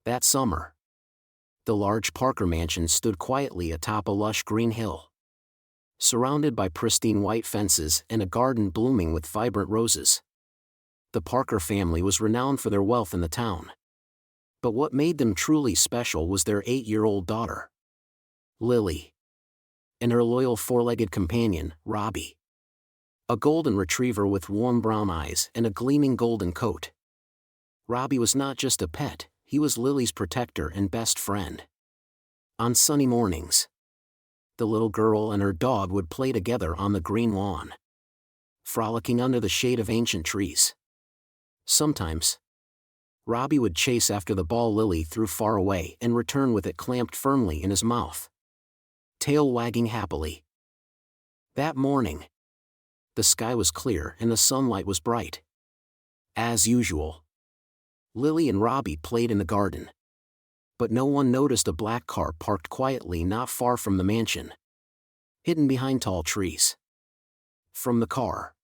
That summer, the large Parker mansion stood quietly atop a lush green hill, surrounded by pristine white fences and a garden blooming with vibrant roses. The Parker family was renowned for their wealth in the town. But what made them truly special was their 8-year-old daughter, Lily, and her loyal four-legged companion, Robbie, a golden retriever with warm brown eyes and a gleaming golden coat. Robbie was not just a pet, he was Lily's protector and best friend. On sunny mornings, the little girl and her dog would play together on the green lawn, frolicking under the shade of ancient trees. Sometimes, Robbie would chase after the ball Lily threw far away and return with it clamped firmly in his mouth, tail wagging happily. That morning, the sky was clear and the sunlight was bright. As usual, Lily and Robbie played in the garden. But no one noticed a black car parked quietly not far from the mansion, hidden behind tall trees. From the car,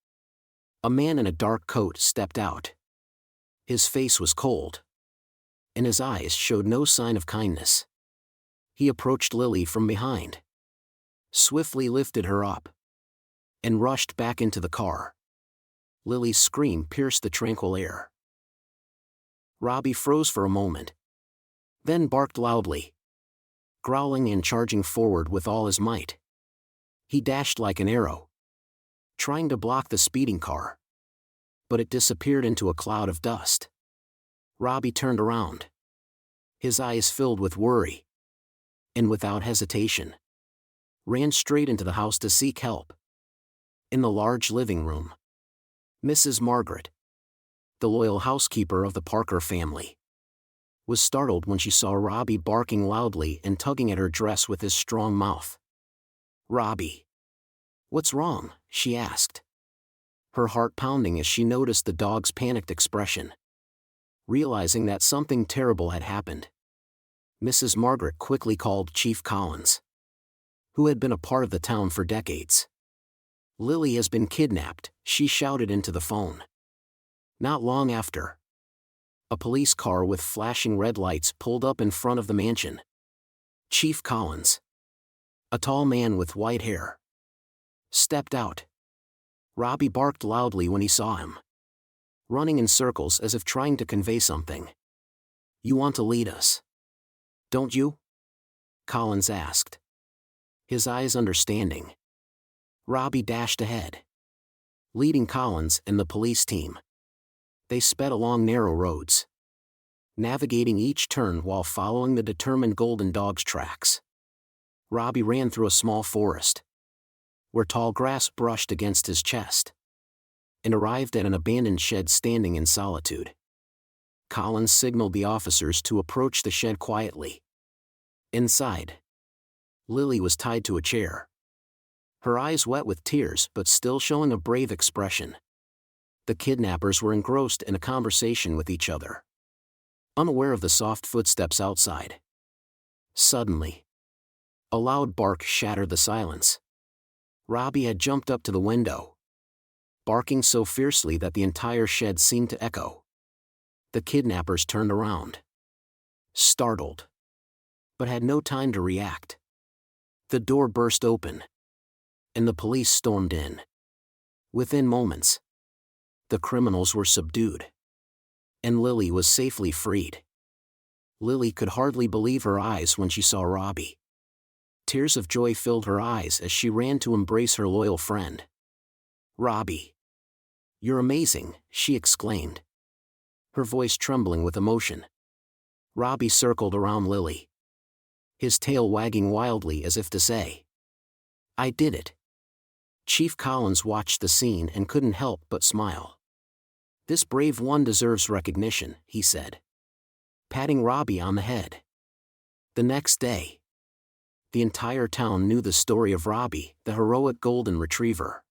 a man in a dark coat stepped out. His face was cold, and his eyes showed no sign of kindness. He approached Lily from behind, swiftly lifted her up, and rushed back into the car. Lily's scream pierced the tranquil air. Robbie froze for a moment, then barked loudly, growling and charging forward with all his might. He dashed like an arrow, trying to block the speeding car, but it disappeared into a cloud of dust. Robbie turned around, his eyes filled with worry, and without hesitation, ran straight into the house to seek help. In the large living room, Mrs. Margaret, the loyal housekeeper of the Parker family, was startled when she saw Robbie barking loudly and tugging at her dress with his strong mouth. "Robbie, what's wrong?" she asked, her heart pounding as she noticed the dog's panicked expression. Realizing that something terrible had happened, Mrs. Margaret quickly called Chief Collins, who had been a part of the town for decades. "Lily has been kidnapped," she shouted into the phone. Not long after, a police car with flashing red lights pulled up in front of the mansion. Chief Collins, a tall man with white hair, stepped out. Robbie barked loudly when he saw him, running in circles as if trying to convey something. "You want to lead us, don't you?" Collins asked, his eyes understanding. Robbie dashed ahead, leading Collins and the police team. They sped along narrow roads, navigating each turn while following the determined golden dog's tracks. Robbie ran through a small forest, where tall grass brushed against his chest, and arrived at an abandoned shed standing in solitude. Collins signaled the officers to approach the shed quietly. Inside, Lily was tied to a chair, her eyes wet with tears but still showing a brave expression. The kidnappers were engrossed in a conversation with each other, unaware of the soft footsteps outside. Suddenly, a loud bark shattered the silence. Robbie had jumped up to the window, barking so fiercely that the entire shed seemed to echo. The kidnappers turned around, startled, but had no time to react. The door burst open, and the police stormed in. Within moments, the criminals were subdued, and Lily was safely freed. Lily could hardly believe her eyes when she saw Robbie. Tears of joy filled her eyes as she ran to embrace her loyal friend. "Robbie, you're amazing," she exclaimed, her voice trembling with emotion. Robbie circled around Lily, his tail wagging wildly as if to say, "I did it." Chief Collins watched the scene and couldn't help but smile. "This brave one deserves recognition," he said, patting Robbie on the head. The next day, the entire town knew the story of Robbie, the heroic golden retriever.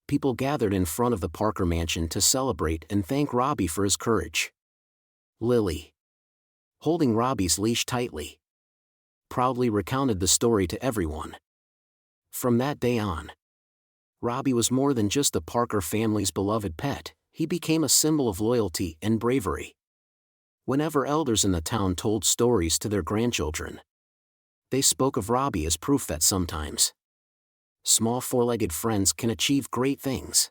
People gathered in front of the Parker mansion to celebrate and thank Robbie for his courage. Lily, holding Robbie's leash tightly, proudly recounted the story to everyone. From that day on, Robbie was more than just the Parker family's beloved pet, he became a symbol of loyalty and bravery. Whenever elders in the town told stories to their grandchildren, they spoke of Robbie as proof that sometimes small four-legged friends can achieve great things.